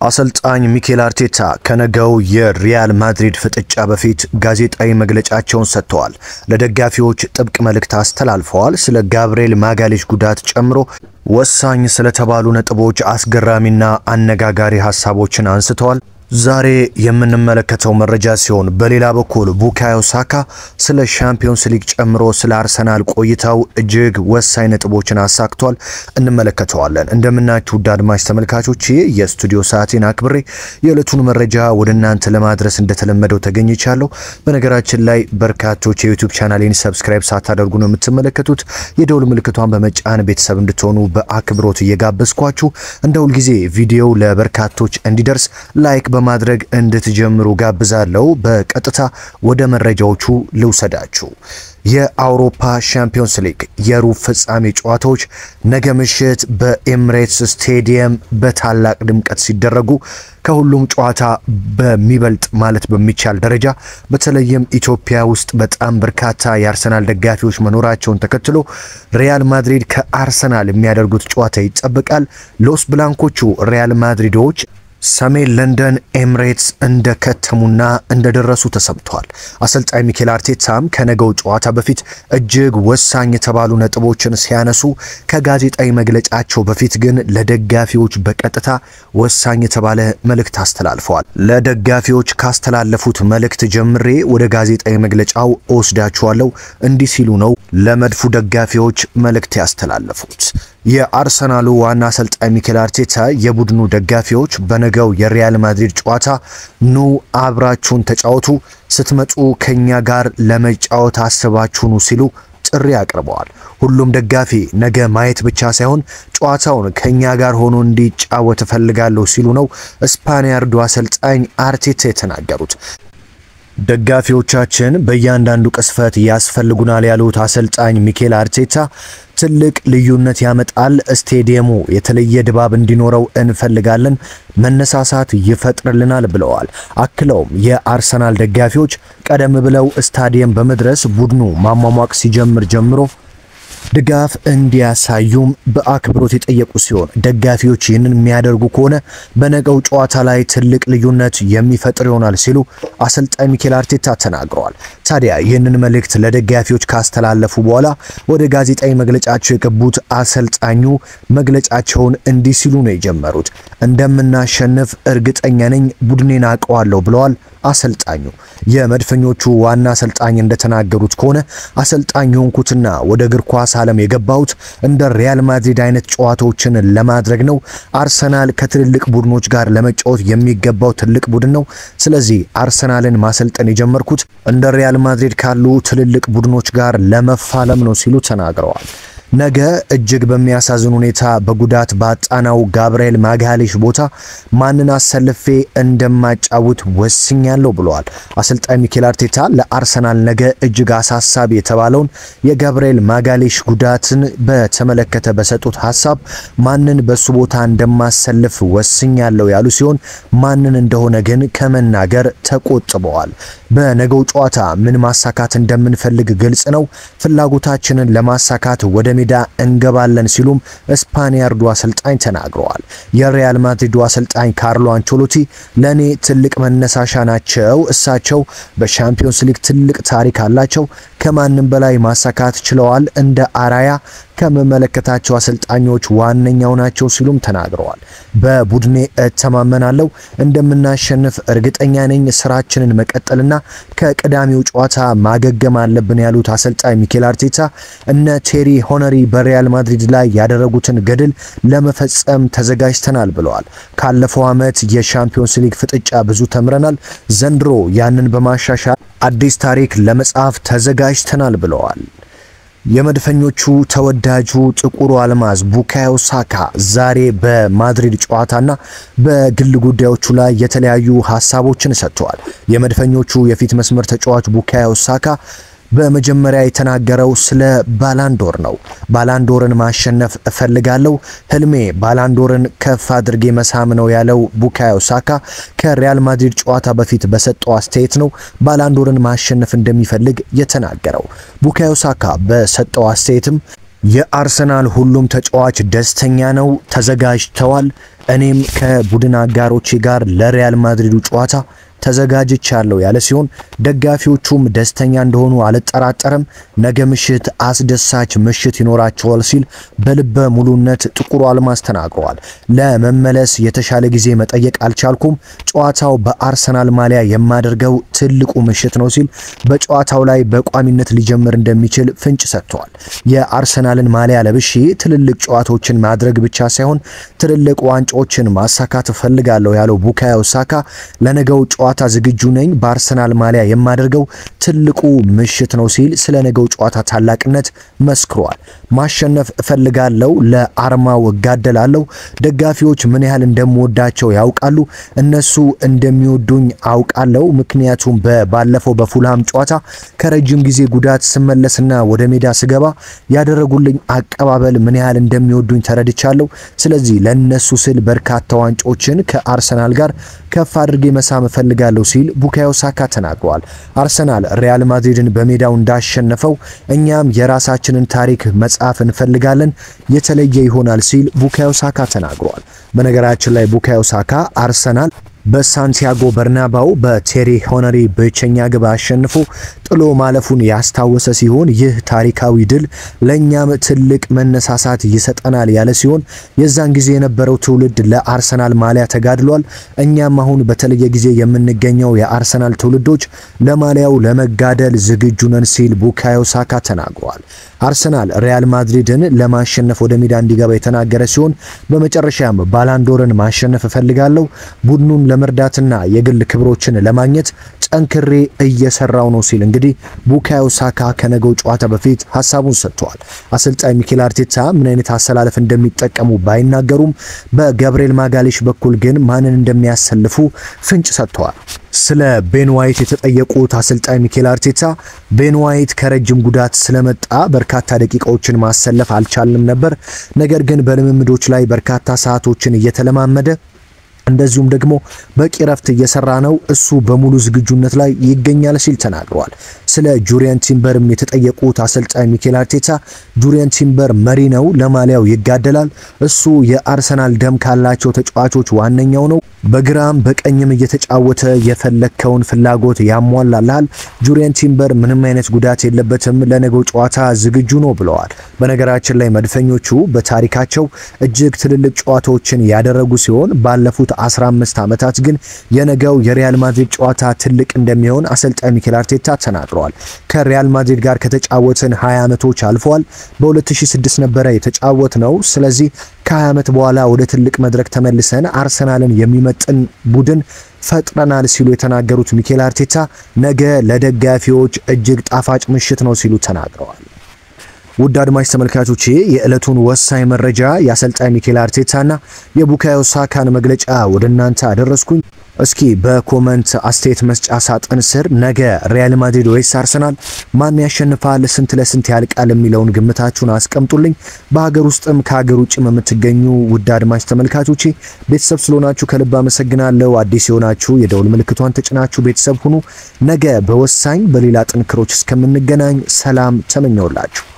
አሰልጣኝ ሚኬል አርቴታ ከነገው የሪያል ማድሪድ ፍጥጫ በፊት ጋዜጣዊ መግለጫቸውን ሰጥተዋል። ለደጋፊዎች ጥብቅ መልእክት አስተላልፈዋል። ስለ ጋብርኤል ማጋሌሽ ጉዳት ጨምሮ ወሳኝ ስለተባሉ ነጥቦች አስገራሚና አነጋጋሪ ሐሳቦችን አንስተዋል። ዛሬ የምንመለከተው መረጃ ሲሆን በሌላ በኩል ቡካዮ ሳካ ስለ ሻምፒዮንስ ሊግ ጨምሮ ስለ አርሰናል ቆይታው እጅግ ወሳኝ ነጥቦችን አሳክቷል። እንመለከተዋለን። እንደምናችሁ ውድ አድማጭ ተመልካቾች የስቱዲዮ ሰዓቴን አክብሬ የዕለቱን መረጃ ወደ እናንተ ለማድረስ እንደተለመደው ተገኝቻለሁ። በነገራችን ላይ በርካቶች የዩቲዩብ ቻናሌን ሰብስክራይብ ሳታደርጉ ነው የምትመለከቱት። የደውል ምልክቷን በመጫን ቤተሰብ እንድትሆኑ በአክብሮት እየጋበዝኳችሁ እንደ ሁል ጊዜ ቪዲዮ ለበርካቶች እንዲደርስ ላይክ በማድረግ እንድትጀምሩ ጋብዛለሁ። በቀጥታ ወደ መረጃዎቹ ልውሰዳችሁ። የአውሮፓ ሻምፒዮንስ ሊግ የሩብ ፍጻሜ ጨዋታዎች ነገ ምሽት በኤምሬትስ ስቴዲየም በታላቅ ድምቀት ሲደረጉ ከሁሉም ጨዋታ በሚበልጥ ማለት በሚቻል ደረጃ በተለይም ኢትዮጵያ ውስጥ በጣም በርካታ የአርሰናል ደጋፊዎች መኖራቸውን ተከትሎ ሪያል ማድሪድ ከአርሰናል የሚያደርጉት ጨዋታ ይጠበቃል። ሎስ ብላንኮቹ ሪያል ማድሪዶች ሰሜን ለንደን ኤምሬትስ እንደከተሙና እንደደረሱ ተሰምቷል። አሰልጣኝ ሚኬል አርቴታም ከነገው ጨዋታ በፊት እጅግ ወሳኝ የተባሉ ነጥቦችን ሲያነሱ ከጋዜጣዊ መግለጫቸው በፊት ግን ለደጋፊዎች በቀጥታ ወሳኝ የተባለ መልእክት አስተላልፈዋል። ለደጋፊዎች ካስተላለፉት መልእክት ጀምሬ ወደ ጋዜጣዊ መግለጫው ወስዳችኋለሁ። እንዲህ ሲሉ ነው ለመድፉ ደጋፊዎች መልእክት ያስተላለፉት። የአርሰናሉ ዋና አሰልጣኝ ሚኬል አርቴታ የቡድኑ ደጋፊዎች በነገው የሪያል ማድሪድ ጨዋታ ኑ አብራችሁን ተጫወቱ፣ ስትመጡ ከኛ ጋር ለመጫወት አስባችሁ ኑ ሲሉ ጥሪ አቅርበዋል። ሁሉም ደጋፊ ነገ ማየት ብቻ ሳይሆን ጨዋታውን ከኛ ጋር ሆኖ እንዲጫወት ፈልጋለሁ ሲሉ ነው ስፓኒያርዱ አሰልጣኝ አርቴታ የተናገሩት። ደጋፊዎቻችን በእያንዳንዱ ቅስፈት ያስፈልጉናል ያሉት አሰልጣኝ ሚኬል አርቴታ ትልቅ ልዩነት ያመጣል፣ ስቴዲየሙ የተለየ ድባብ እንዲኖረው እንፈልጋለን፣ መነሳሳት ይፈጥርልናል ብለዋል። አክለውም የአርሰናል ደጋፊዎች ቀደም ብለው ስታዲየም በመድረስ ቡድኑ ማሟሟቅ ሲጀምር ጀምሮ ድጋፍ እንዲያሳዩም በአክብሮት የጠየቁ ሲሆን ደጋፊዎች ይህንን የሚያደርጉ ከሆነ በነገው ጨዋታ ላይ ትልቅ ልዩነት የሚፈጥር ይሆናል ሲሉ አሰልጣኝ ሚኬል አርቴታ ተናግረዋል። ታዲያ ይህንን መልእክት ለደጋፊዎች ካስተላለፉ በኋላ ወደ ጋዜጣዊ መግለጫቸው የገቡት አሰልጣኙ መግለጫቸውን እንዲህ ሲሉ ነው የጀመሩት። እንደምናሸንፍ እርግጠኛ ነኝ፣ ቡድኔን አውቀዋለሁ ብለዋል አሰልጣኙ። የመድፈኞቹ ዋና አሰልጣኝ እንደተናገሩት ከሆነ አሰልጣኝ ሆንኩትና ወደ እግር ኳስ ዓለም የገባሁት እንደ ሪያል ማድሪድ አይነት ጨዋታዎችን ለማድረግ ነው። አርሰናል ከትልልቅ ቡድኖች ጋር ለመጫወት የሚገባው ትልቅ ቡድን ነው። ስለዚህ አርሰናልን ማሰልጠን የጀመርኩት እንደ ሪያል ማድሪድ ካሉ ትልልቅ ቡድኖች ጋር ለመፋለም ነው ሲሉ ተናግረዋል። ነገ እጅግ በሚያሳዝን ሁኔታ በጉዳት ባጣናው ጋብርኤል ማጋሌሽ ቦታ ማንን አሰልፌ እንደማጫውት ወስኛለሁ ብለዋል አሰልጣኝ ሚኬል አርቴታ። ለአርሰናል ነገ እጅግ አሳሳቢ የተባለውን የጋብርኤል ማጋሌሽ ጉዳትን በተመለከተ በሰጡት ሐሳብ ማንን በሱ ቦታ እንደማሰልፍ ወስኛለሁ ያሉ ሲሆን ማንን እንደሆነ ግን ከመናገር ተቆጥበዋል። በነገው ጨዋታ ምን ማሳካት እንደምንፈልግ ግልጽ ነው። ፍላጎታችንን ለማሳካት ወደ ሜዳ እንገባለን ሲሉም ስፓኒያርዱ አሰልጣኝ ተናግረዋል። የሪያል ማድሪዱ አሰልጣኝ ካርሎ አንቸሎቲ ለኔ ትልቅ መነሳሻ ናቸው። እሳቸው በሻምፒዮንስ ሊግ ትልቅ ታሪክ አላቸው። ከማንም በላይ ማሳካት ችለዋል። እንደ አራያ ከመመለከታቸው አሰልጣኞች ዋነኛው ናቸው ሲሉም ተናግረዋል። በቡድኔ እተማመናለሁ፣ እንደምናሸንፍ እርግጠኛ ነኝ። ስራችንን መቀጠልና ከቀዳሚው ጨዋታ ማገገም አለብን ያሉት አሰልጣኝ ሚኬል አርቴታ እነ ቴሪ ሆነሪ በሪያል ማድሪድ ላይ ያደረጉትን ገድል ለመፈጸም ተዘጋጅተናል ብለዋል። ካለፈው ዓመት የሻምፒዮንስ ሊግ ፍጥጫ ብዙ ተምረናል። ዘንድሮ ያንን በማሻሻል አዲስ ታሪክ ለመጻፍ ተዘጋጅተናል ብለዋል። የመድፈኞቹ ተወዳጁ ጥቁሩ አልማዝ ቡካዮ ሳካ ዛሬ በማድሪድ ጨዋታና በግል ጉዳዮቹ ላይ የተለያዩ ሐሳቦችን ሰጥተዋል። የመድፈኞቹ የፊት መስመር ተጫዋች ቡካዮ ሳካ በመጀመሪያ የተናገረው ስለ ባላንዶር ነው። ባላንዶርን ማሸነፍ እፈልጋለሁ፣ ህልሜ ባላንዶርን ከፍ አድርጌ መሳም ነው ያለው ቡካዮ ሳካ ከሪያል ማድሪድ ጨዋታ በፊት በሰጠው አስተያየት ነው ባላንዶርን ማሸነፍ እንደሚፈልግ የተናገረው። ቡካዮ ሳካ በሰጠው አስተያየትም የአርሰናል ሁሉም ተጫዋች ደስተኛ ነው፣ ተዘጋጅተዋል። እኔም ከቡድን አጋሮቼ ጋር ለሪያል ማድሪዱ ጨዋታ ተዘጋጅቻለሁ ያለ ሲሆን ደጋፊዎቹም ደስተኛ እንደሆኑ አልጠራጠርም። ነገ ምሽት አስደሳች ምሽት ይኖራቸዋል ሲል በልበ ሙሉነት ጥቁሩ አልማዝ ተናግረዋል። ለመመለስ የተሻለ ጊዜ መጠየቅ አልቻልኩም። ጨዋታው በአርሰናል ማሊያ የማደርገው ትልቁ ምሽት ነው ሲል በጨዋታው ላይ በቋሚነት ሊጀምር እንደሚችል ፍንጭ ሰጥቷል። የአርሰናልን ማሊያ ለብሼ ትልልቅ ጨዋታዎችን ማድረግ ብቻ ሳይሆን ትልልቅ ዋንጫዎችን ማሳካት ፈልጋለሁ ያለው ቡካዮ ሳካ ለነገው ጨዋታ ዝግጁ ነኝ፣ በአርሰናል ማሊያ የማደርገው ትልቁ ምሽት ነው ሲል ስለ ነገው ጨዋታ ታላቅነት መስክሯል። ማሸነፍ እፈልጋለሁ፣ ለአርማው እጋደላለሁ። ደጋፊዎች ምን ያህል እንደምወዳቸው ያውቃሉ፣ እነሱ እንደሚወዱኝ አውቃለሁ። ምክንያቱም ባለፈው በፉልሃም ጨዋታ ከረጅም ጊዜ ጉዳት ስመለስና ወደ ሜዳ ስገባ ያደረጉልኝ አቀባበል ምን ያህል እንደሚወዱኝ ተረድቻለሁ። ስለዚህ ለነሱ ስል በርካታ ዋንጫዎችን ከአርሰናል ጋር ከፍ አድርጌ መሳም እፈልጋለሁ ሲል ቡካዮ ሳካ ተናግሯል። አርሰናል ሪያል ማድሪድን በሜዳው እንዳሸነፈው እኛም የራሳችንን ታሪክ መጻፍ እንፈልጋለን፣ የተለየ ይሆናል ሲል ቡካዮ ሳካ ተናግሯል። በነገራችን ላይ ቡካዮ ሳካ አርሰናል በሳንቲያጎ በርናባው በቴሪ ሆነሪ ብቸኛ ግብ አሸንፎ ጥሎ ማለፉን ያስታወሰ ሲሆን ይህ ታሪካዊ ድል ለኛም ትልቅ መነሳሳት ይሰጠናል ያለ ሲሆን የዛን ጊዜ የነበረው ትውልድ ለአርሰናል ማሊያ ተጋድሏል። እኛም አሁን በተለየ ጊዜ የምንገኘው የአርሰናል ትውልዶች ለማሊያው ለመጋደል ዝግጁ ነን ሲል ቡካዮ ሳካ ተናግሯል። አርሰናል ሪያል ማድሪድን ለማሸነፍ ወደ ሜዳ እንዲገባ የተናገረ ሲሆን በመጨረሻም ባላንዶርን ማሸነፍ እፈልጋለሁ፣ ቡድኑን ለመርዳትና የግል ክብሮችን ለማግኘት ጠንክሬ እየሰራው ነው ሲል እንግዲህ ቡካዮ ሳካ ከነገው ጨዋታ በፊት ሐሳቡን ሰጥቷል። አሰልጣኝ ሚኬል አርቴታ ምን አይነት አሰላለፍ እንደሚጠቀሙ ባይናገሩም በጋብሪኤል ማጋሌሽ በኩል ግን ማንን እንደሚያሰልፉ ፍንጭ ሰጥተዋል። ስለ ቤን ዋይት የተጠየቁት አሰልጣኝ ሚኬል አርቴታ ቤን ዋይት ከረጅም ጉዳት ስለመጣ በርካታ ደቂቃዎችን ማሰለፍ አልቻልንም ነበር፣ ነገር ግን በልምምዶች ላይ በርካታ ሰዓቶችን እየተለማመደ እንደዚሁም ደግሞ በቂ ረፍት እየሰራ ነው፣ እሱ በሙሉ ዝግጁነት ላይ ይገኛል ሲል ተናግሯል። ስለ ጁሪየን ቲምበርም የተጠየቁት አሰልጣኝ ሚኬል አርቴታ ጁሪየን ቲምበር መሪ ነው፣ ለማሊያው ይጋደላል፣ እሱ የአርሰናል ደም ካላቸው ተጫዋቾች ዋነኛው ነው፣ በግራም በቀኝም እየተጫወተ የፈለከውን ፍላጎት ያሟላልሃል። ጁሪየን ቲምበር ምንም አይነት ጉዳት የለበትም፣ ለነገው ጨዋታ ዝግጁ ነው ብለዋል። በነገራችን ላይ መድፈኞቹ በታሪካቸው እጅግ ትልልቅ ጨዋታዎችን ያደረጉ ሲሆን ባለፉት 15 ዓመታት ግን የነገው የሪያል ማድሪድ ጨዋታ ትልቅ እንደሚሆን አሰልጣኝ ሚኬል አርቴታ ተናግረዋል። ከሪያል ማድሪድ ጋር ከተጫወትን 20 ዓመቶች አልፈዋል። በ2006 ነበረ የተጫወት ነው። ስለዚህ ከ20 ዓመት በኋላ ወደ ትልቅ መድረክ ተመልሰን አርሰናልን የሚመጥን ቡድን ፈጥረናል ሲሉ የተናገሩት ሚኬል አርቴታ ነገ ለደጋፊዎች እጅግ ጣፋጭ ምሽት ነው ሲሉ ተናግረዋል። ውድ አድማጭ ተመልካቾቼ የዕለቱን ወሳኝ መረጃ የአሰልጣኝ ሚኬል አርቴታና የቡካዮ ሳካን መግለጫ ወደ እናንተ አደረስኩኝ። እስኪ በኮመንት አስተያየት መስጫ ሳጥን ስር ነገ ሪያል ማድሪድ ወይስ አርሰናል ማን ያሸንፋል፣ ስንት ለስንት ያልቃል የሚለውን ግምታችሁን አስቀምጡልኝ። በሀገር ውስጥም ከሀገር ውጭም የምትገኙ ውድ አድማጭ ተመልካቾቼ ቤተሰብ ስለሆናችሁ ከልብ አመሰግናለሁ። አዲስ የሆናችሁ የደውል ምልክቷን ተጭናችሁ ቤተሰብ ሁኑ። ነገ በወሳኝ በሌላ ጥንክሮች እስከምንገናኝ ሰላም ተመኘውላችሁ።